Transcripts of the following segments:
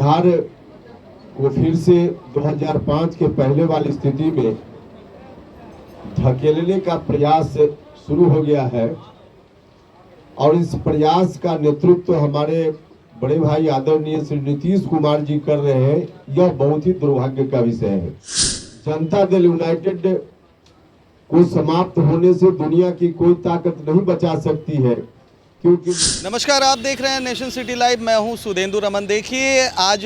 बिहार को फिर से 2005 के पहले वाली स्थिति में धकेलने का प्रयास शुरू हो गया है और इस प्रयास का नेतृत्व हमारे बड़े भाई आदरणीय श्री नीतीश कुमार जी कर रहे हैं। यह बहुत ही दुर्भाग्य का विषय है। जनता दल यूनाइटेड को समाप्त होने से दुनिया की कोई ताकत नहीं बचा सकती है, क्योंकि नमस्कार, आप देख रहे हैं नेशन सिटी लाइव। मैं हूं सुधेंदु रमन। देखिए, आज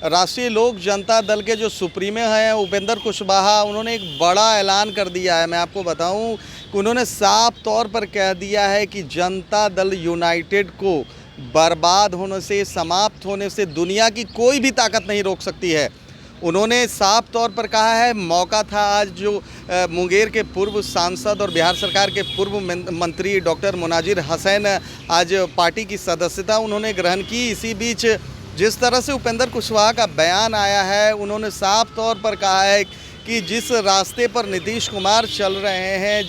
राष्ट्रीय लोक जनता दल के जो सुप्रीमो हैं उपेंद्र कुशवाहा, उन्होंने एक बड़ा ऐलान कर दिया है। मैं आपको बताऊं कि उन्होंने साफ तौर पर कह दिया है कि जनता दल यूनाइटेड को बर्बाद होने से, समाप्त होने से दुनिया की कोई भी ताकत नहीं रोक सकती है। उन्होंने साफ तौर पर कहा है, मौका था आज जो मुंगेर के पूर्व सांसद और बिहार सरकार के पूर्व मंत्री डॉक्टर मुनाजिर हसैन आज पार्टी की सदस्यता उन्होंने ग्रहण की। इसी बीच जिस तरह से उपेंद्र कुशवाहा का बयान आया है, उन्होंने साफ तौर पर कहा है कि जिस रास्ते पर नीतीश कुमार चल रहे हैं,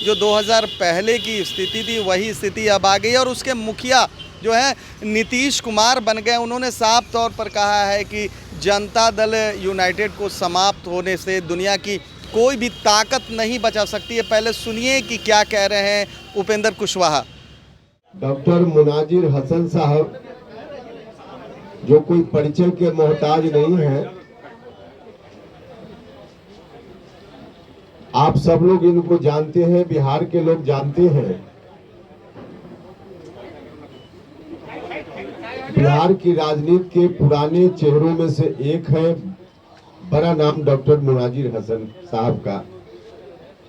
जो 2000 पहले की स्थिति थी वही स्थिति अब आ गई और उसके मुखिया जो है नीतीश कुमार बन गए। उन्होंने साफ तौर पर कहा है कि जनता दल यूनाइटेड को समाप्त होने से दुनिया की कोई भी ताकत नहीं बचा सकती है। पहले सुनिए कि क्या कह रहे हैं उपेंद्र कुशवाहा। डॉक्टर मुनाजिर हसन साहब जो कोई परिचय के मोहताज नहीं है, आप सब लोग इनको जानते हैं, बिहार के लोग जानते हैं। बिहार की राजनीति के पुराने चेहरों में से एक है। बड़ा नाम डॉक्टर मुनाजिर हसन साहब का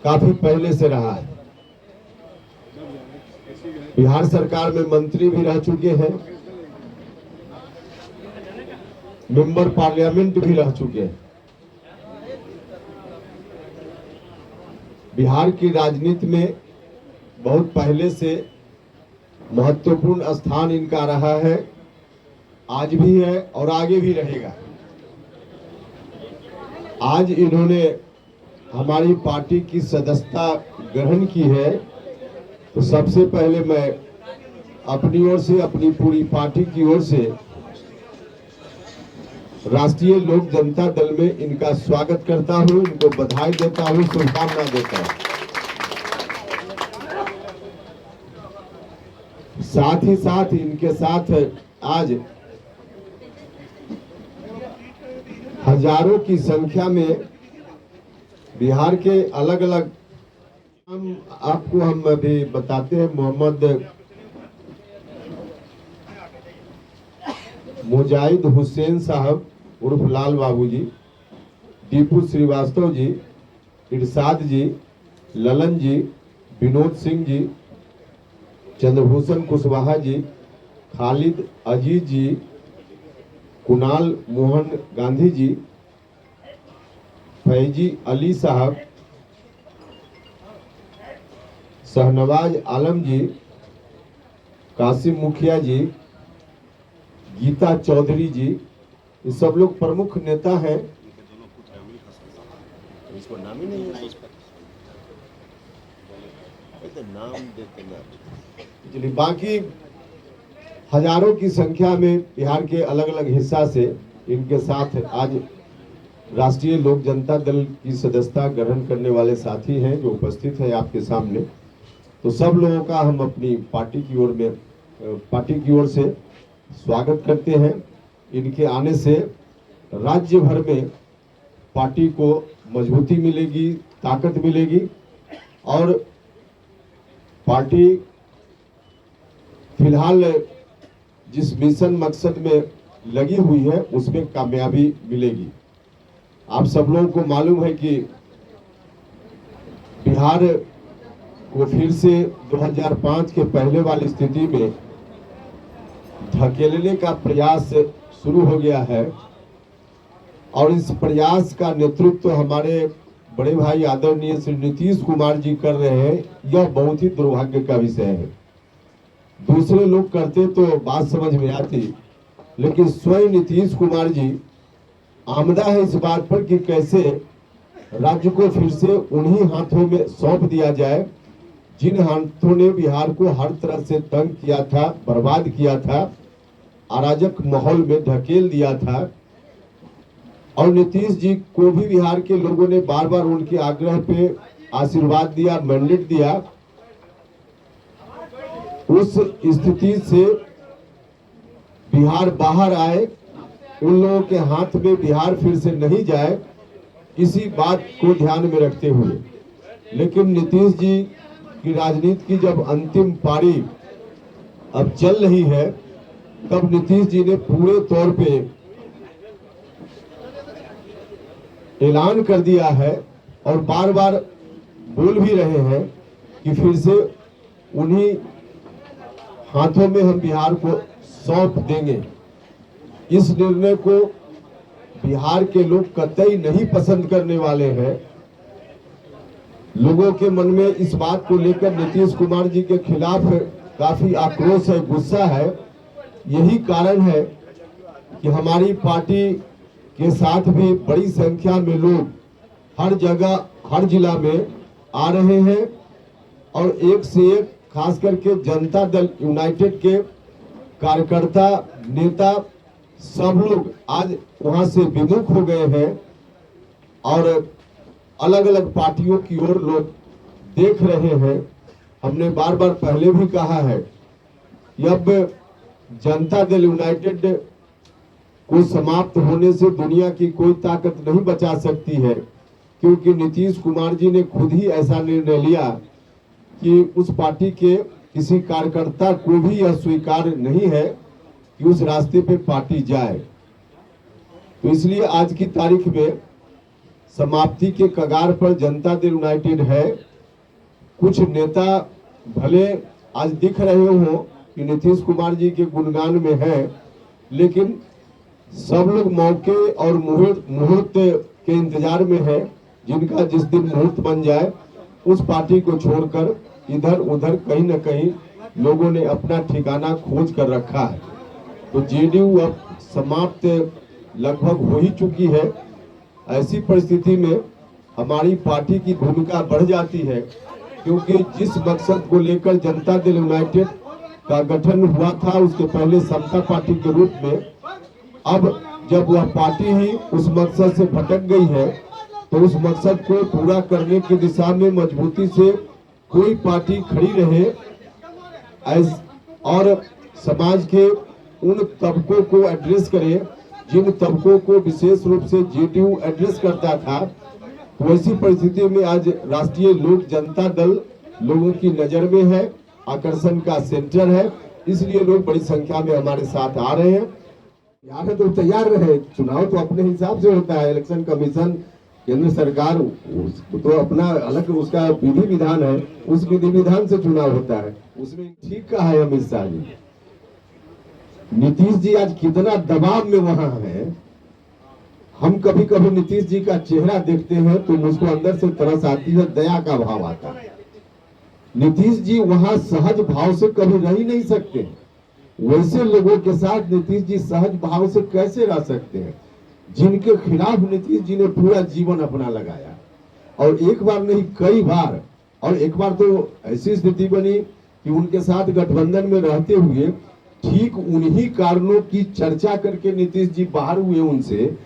काफी पहले से रहा है। बिहार सरकार में मंत्री भी रह चुके हैं, मेंबर पार्लियामेंट भी रह चुके हैं। बिहार की राजनीति में बहुत पहले से महत्वपूर्ण स्थान इनका रहा है, आज भी है और आगे भी रहेगा। आज इन्होंने हमारी पार्टी की सदस्यता ग्रहण की है, तो सबसे पहले मैं अपनी ओर से, अपनी पूरी पार्टी की ओर से राष्ट्रीय लोक जनता दल में इनका स्वागत करता हूं, इनको बधाई देता हूं, शुभकामना देता हूं। साथ ही साथ इनके साथ आज हजारों की संख्या में बिहार के अलग अलग आपको हम अभी बताते हैं। मोहम्मद मुजाहिद हुसैन साहब उर्फ लाल बाबू जी, दीपू श्रीवास्तव जी, इरशाद जी, ललन जी, विनोद सिंह जी, चंद्रभूषण कुशवाहा जी, खालिद अजीज जी, कुणाल मोहन गांधी जी, फैजी अली साहब, शहनवाज आलम जी, कासिम मुखिया जी, गीता चौधरी जी, ये सब लोग प्रमुख नेता हैं। इसको नाम ही नहीं है, तो नाम देते ना। चलिए, बाकी हजारों की संख्या में बिहार के अलग अलग हिस्सा से इनके साथ आज राष्ट्रीय लोक जनता दल की सदस्यता ग्रहण करने वाले साथी हैं जो उपस्थित है आपके सामने। तो सब लोगों का हम अपनी पार्टी की ओर से स्वागत करते हैं। इनके आने से राज्य भर में पार्टी को मजबूती मिलेगी, ताकत मिलेगी और पार्टी फिलहाल जिस मिशन मकसद में लगी हुई है उसमें कामयाबी मिलेगी। आप सब लोगों को मालूम है कि बिहार को फिर से 2005 के पहले वाली स्थिति में धकेलने का प्रयास शुरू हो गया है और इस प्रयास का नेतृत्व हमारे बड़े भाई आदरणीय श्री नीतीश कुमार जी कर रहे हैं। यह बहुत ही दुर्भाग्य का विषय है। दूसरे लोग करते तो बात समझ में आती, लेकिन स्वयं नीतीश कुमार जी आमदा है इस बात पर कि कैसे राज्य को फिर से उन्हीं हाथों में सौंप दिया जाए जिन हाथों ने बिहार को हर तरह से तंग किया था, बर्बाद किया था। अराजक माहौल में धकेल दिया था और नीतीश जी को भी बिहार के लोगों ने बार बार उनके आग्रह पे आशीर्वाद दिया, मैंडेट दिया। उस स्थिति से बिहार बाहर आए, उन लोगों के हाथ में बिहार फिर से नहीं जाए, इसी बात को ध्यान में रखते हुए। लेकिन नीतीश जी की राजनीति की जब अंतिम पारी अब चल रही है, तब नीतीश जी ने पूरे तौर पे ऐलान कर दिया है और बार बार बोल भी रहे हैं कि फिर से उन्हीं हाथों में हम बिहार को सौंप देंगे। इस निर्णय को बिहार के लोग कतई नहीं पसंद करने वाले हैं। लोगों के मन में इस बात को लेकर नीतीश कुमार जी के खिलाफ काफी आक्रोश है, गुस्सा है। यही कारण है कि हमारी पार्टी के साथ भी बड़ी संख्या में लोग हर जगह, हर जिला में आ रहे हैं और एक से एक, खास करके जनता दल यूनाइटेड के कार्यकर्ता, नेता सब लोग आज वहां से विमुख हो गए हैं और अलग अलग पार्टियों की ओर लोग देख रहे हैं। हमने बार बार पहले भी कहा है कि अब जनता दल यूनाइटेड को समाप्त होने से दुनिया की कोई ताकत नहीं बचा सकती है, क्योंकि नीतीश कुमार जी ने खुद ही ऐसा निर्णय लिया कि उस पार्टी के किसी कार्यकर्ता को भी यह स्वीकार नहीं है कि उस रास्ते पे पार्टी जाए। तो इसलिए आज की तारीख में समाप्ति के कगार पर जनता दल यूनाइटेड है। कुछ नेता भले आज दिख रहे हो कि नीतीश कुमार जी के गुणगान में है, लेकिन सब लोग मौके और मुहूर्त के इंतजार में है, जिनका जिस दिन मुहूर्त बन जाए उस पार्टी को छोड़कर इधर उधर कहीं न कहीं लोगों ने अपना ठिकाना खोज कर रखा है। तो जेडीयू अब समाप्त लगभग हो ही चुकी है। ऐसी परिस्थिति में हमारी पार्टी की भूमिका बढ़ जाती है, क्योंकि जिस मकसद को लेकर जनता दल यूनाइटेड का गठन हुआ था, उसके पहले समता पार्टी के रूप में, अब जब वह पार्टी ही उस मकसद से भटक गई है, तो उस मकसद को पूरा करने की दिशा में मजबूती से कोई पार्टी खड़ी रहे और समाज के उन तबकों को एड्रेस करे जिन तबकों को विशेष रूप से जेडीयू एड्रेस करता था। वैसी परिस्थिति में आज राष्ट्रीय लोक जनता दल लोगों की नजर में है, आकर्षण का सेंटर है, इसलिए लोग बड़ी संख्या में हमारे साथ आ रहे हैं। यहाँ तो तैयार रहे, चुनाव तो अपने हिसाब से होता है। इलेक्शन कमीशन, केंद्र सरकार तो अपना अलग उसका विधि विधान है, उस विधि विधान से चुनाव होता है। उसमें ठीक कहा है अमित शाह जी। नीतीश जी आज कितना दबाव में वहां है। हम कभी कभी नीतीश जी का चेहरा देखते हैं तो मुझको अंदर से तरस आती है, दया का भाव आता है। नीतीश जी वहां सहज भाव से कभी रह ही नहीं सकते। वैसे लोगों के साथ नीतीश जी सहज भाव से कैसे रह सकते हैं, जिनके खिलाफ नीतीश जी ने पूरा जीवन अपना लगाया, और एक बार नहीं कई बार। और एक बार तो ऐसी स्थिति बनी कि उनके साथ गठबंधन में रहते हुए ठीक उन्हीं कारणों की चर्चा करके नीतीश जी बाहर हुए उनसे,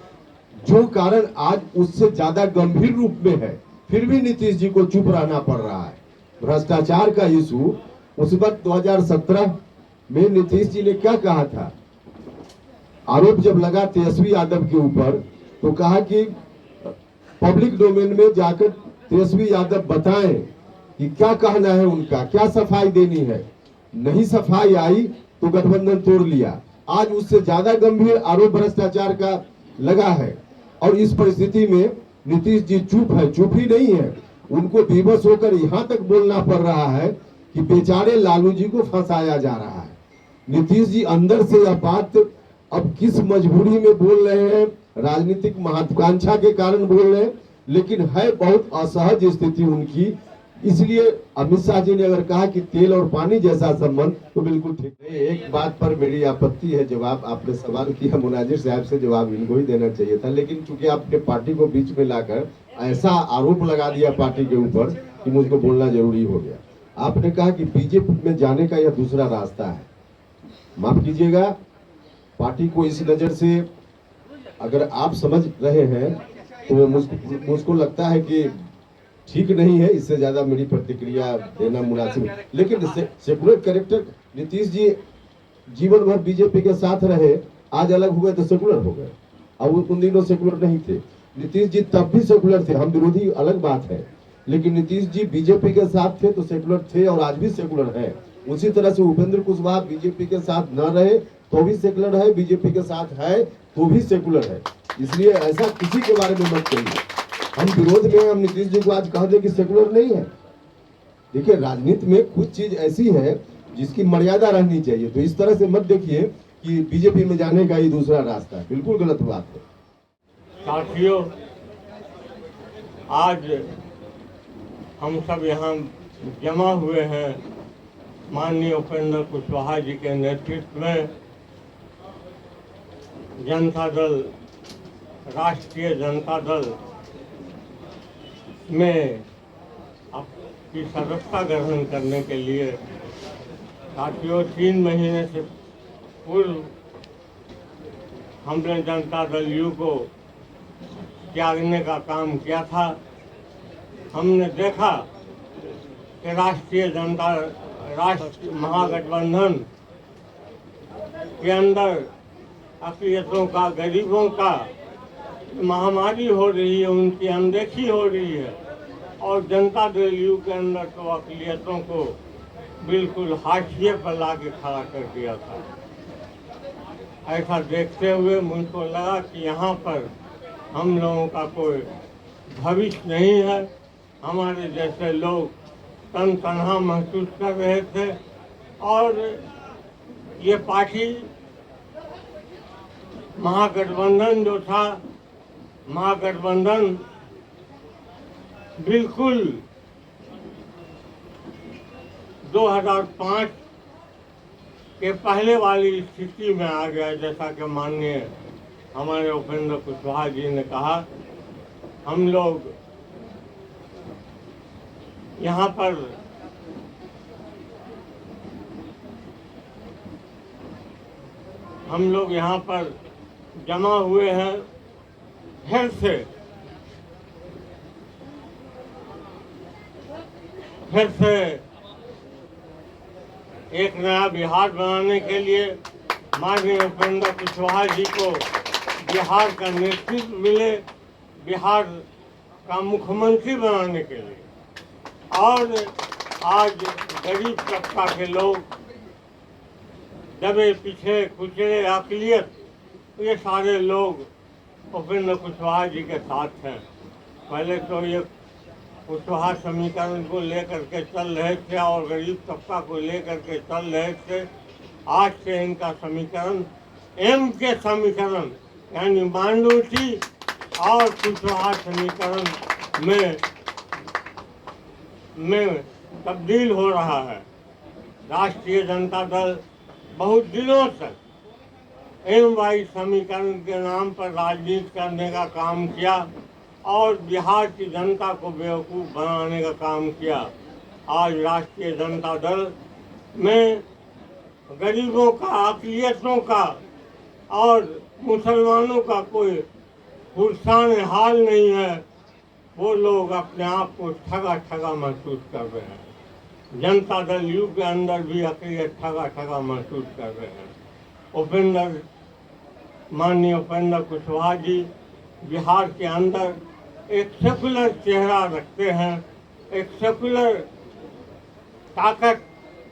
जो कारण आज उससे ज्यादा गंभीर रूप में है, फिर भी नीतीश जी को चुप रहना पड़ रहा है। भ्रष्टाचार का इशू उस वक्त 2017 में नीतीश जी ने क्या कहा था, आरोप जब लगा तेजस्वी यादव के ऊपर, तो कहा कि पब्लिक डोमेन में जाकर तेजस्वी यादव बताएं कि क्या कहना है उनका, क्या सफाई देनी है। नहीं सफाई आई तो गठबंधन तोड़ लिया। आज उससे ज्यादा गंभीर आरोप भ्रष्टाचार का लगा है, और इस परिस्थिति में नीतीश जी चुप है। चुप ही नहीं है, उनको विवश होकर यहाँ तक बोलना पड़ रहा है कि बेचारे लालू जी को फंसाया जा रहा है। नीतीश जी अंदर से यह बात अब किस मजबूरी में बोल रहे हैं, राजनीतिक महत्वाकांक्षा के कारण बोल रहे हैं, लेकिन है बहुत असहज स्थिति उनकी। इसलिए अमित शाह जी ने अगर कहा कि तेल और पानी जैसा संबंध, तो बिल्कुल ठीक है। एक बात पर मेरी आपत्ति है, जवाब आपने सवाल किया मुनाजिर साहब से, जवाब इनको ही देना चाहिए था, लेकिन चूंकि आपने पार्टी को बीच में लाकर ऐसा आरोप लगा दिया पार्टी के ऊपर कि मुझको बोलना जरूरी हो गया। आपने कहा कि बीजेपी में जाने का यह दूसरा रास्ता है। माफ कीजिएगा, पार्टी को इस नज़र से अगर आप समझ रहे हैं तो मुझको लगता है कि ठीक नहीं है, इससे ज्यादा मेरी प्रतिक्रिया देना मुनासिब। लेकिन सेकुलर कैरेक्टर, नीतीश जी जीवन भर बीजेपी के साथ रहे, आज अलग हुए तो सेकुलर हो गए। अब उन दिनों सेकुलर नहीं थे। नीतीश जी तब भी सेकुलर थे, हम विरोधी अलग बात है, लेकिन नीतीश जी बीजेपी के साथ थे तो सेकुलर थे और आज भी सेकुलर है। उसी तरह से उपेंद्र कुशवाहा बीजेपी के साथ न रहे तो भी सेकुलर है, बीजेपी के साथ है तो भी सेकुलर है। इसलिए ऐसा किसी के बारे में मत कहिए। हम विरोध में हम नीतीश जी को आज कह दें कि सेकुलर नहीं है। देखिए, राजनीति में कुछ चीज ऐसी है जिसकी मर्यादा रहनी चाहिए, तो इस तरह से मत देखिए कि बीजेपी में जाने का ही दूसरा रास्ता है, बिल्कुल गलत बात है। साथियों, आज हम सब यहाँ जमा हुए हैं माननीय उपेंद्र कुशवाहा जी के नेतृत्व में जनता दल, राष्ट्रीय जनता दल में आपकी सदस्यता ग्रहण करने के लिए। साथियों, 3 महीने से पूर्व हमने जनता दल यू को त्यागने का काम किया था। हमने देखा कि राष्ट्रीय महागठबंधन के अंदर अक़लियतों का, गरीबों का महामारी हो रही है, उनकी अनदेखी हो रही है, और जनता दल यू के अंदर तो अक़लियतों को बिल्कुल हाशिए पर ला के खड़ा कर दिया था। ऐसा देखते हुए मुझको लगा कि यहाँ पर हम लोगों का कोई भविष्य नहीं है। हमारे जैसे लोग तन तनहा महसूस कर रहे थे, और ये पार्टी महागठबंधन जो था, महागठबंधन बिल्कुल 2005 के पहले वाली स्थिति में आ गया। जैसा कि माननीय हमारे उपेंद्र कुशवाहा जी ने कहा, हम लोग यहाँ पर जमा हुए हैं फिर से एक नया बिहार बनाने के लिए, माननीय उपेंद्र कुशवाहा जी को बिहार का नेतृत्व मिले, बिहार का मुख्यमंत्री बनाने के लिए। और आज गरीब तबका के लोग, दबे पीछे कुचले अक़लियत, ये सारे लोग उपेंद्र कुशवाहा जी के साथ हैं। पहले तो ये कुशवाहा समीकरण को लेकर के चल रहे थे और गरीब तबका को लेकर के चल रहे थे। आज से इनका समीकरण एम के समीकरण यानी माइनॉरिटी और कुशवाहा समीकरण में तब्दील हो रहा है। राष्ट्रीय जनता दल बहुत दिनों तक एम वाई समीकरण के नाम पर राजनीति करने का काम किया और बिहार की जनता को बेवकूफ़ बनाने का काम किया। आज राष्ट्रीय जनता दल में गरीबों का, अक़लियतों का और मुसलमानों का कोई पुरसान हाल नहीं है। वो लोग अपने आप को ठगा ठगा महसूस कर रहे हैं। जनता दल यू के अंदर भी अक़लियत ठगा ठगा महसूस कर रहे हैं। माननीय उपेंद्र कुशवाहा जी बिहार के अंदर एक सेकुलर चेहरा रखते हैं, एक सेकुलर ताकत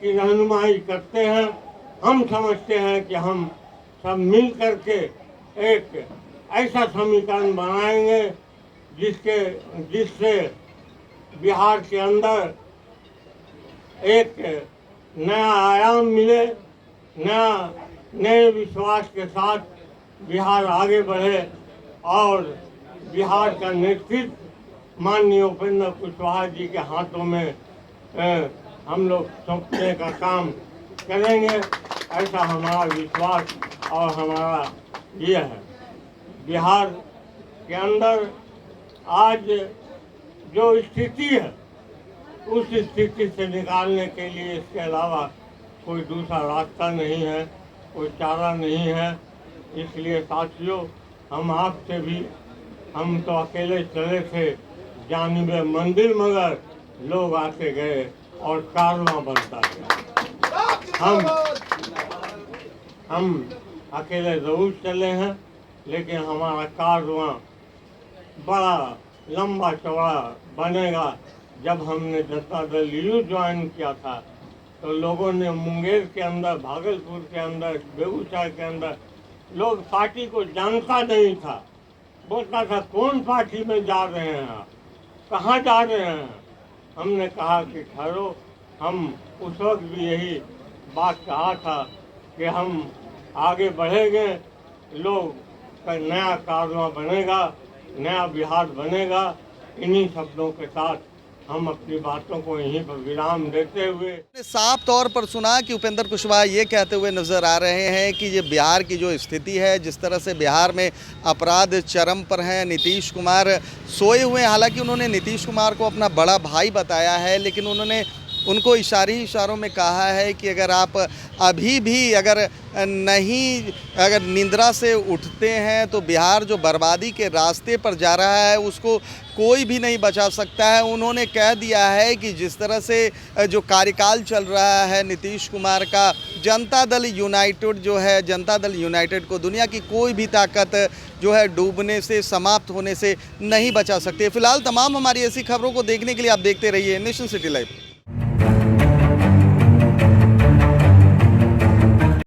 की रहनुमाई करते हैं। हम समझते हैं कि हम सब मिल करके एक ऐसा समीकरण बनाएंगे जिससे बिहार के अंदर एक नया आयाम मिले, नए विश्वास के साथ बिहार आगे बढ़े और बिहार का नेतृत्व माननीय उपेंद्र कुशवाहा जी के हाथों में हम लोग सौंपने का काम करेंगे। ऐसा हमारा विश्वास और हमारा ये है। बिहार के अंदर आज जो स्थिति है, उस स्थिति से निकालने के लिए इसके अलावा कोई दूसरा रास्ता नहीं है, कोई चारा नहीं है। इसलिए साथियों, हम आपसे भी, हम तो अकेले चले थे जानिबे मंदिर, मगर लोग आते गए और कारवां बनता गया। हम अकेले जरूर चले हैं, लेकिन हमारा कारवां बड़ा लंबा चौड़ा बनेगा। जब हमने जनता दल यू ज्वाइन किया था तो लोगों ने मुंगेर के अंदर, भागलपुर के अंदर, बेगूसराय के अंदर लोग पार्टी को जानता नहीं था, बोलता था कौन पार्टी में जा रहे हैं आप, कहाँ जा रहे हैं। हमने कहा कि ठहरो, हम उस वक्त भी यही बात कहा था कि हम आगे बढ़ेंगे, लोग का नया कारवां बनेगा, नया बिहार बनेगा। इन्हीं शब्दों के साथ हम अपनी बातों को यहीं पर विराम देते हुए साफ तौर पर सुना कि उपेंद्र कुशवाहा ये कहते हुए नजर आ रहे हैं कि ये बिहार की जो स्थिति है, जिस तरह से बिहार में अपराध चरम पर हैं, नीतीश कुमार सोए हुए हैं। हालांकि उन्होंने नीतीश कुमार को अपना बड़ा भाई बताया है, लेकिन उन्होंने उनको इशारों में कहा है कि अगर आप अभी भी अगर निंद्रा से उठते हैं तो बिहार जो बर्बादी के रास्ते पर जा रहा है उसको कोई भी नहीं बचा सकता है। उन्होंने कह दिया है कि जिस तरह से जो कार्यकाल चल रहा है नीतीश कुमार का, जनता दल यूनाइटेड को दुनिया की कोई भी ताकत जो है डूबने से, समाप्त होने से नहीं बचा सकती। फिलहाल तमाम हमारी ऐसी खबरों को देखने के लिए आप देखते रहिए नेशन सिटी लाइव।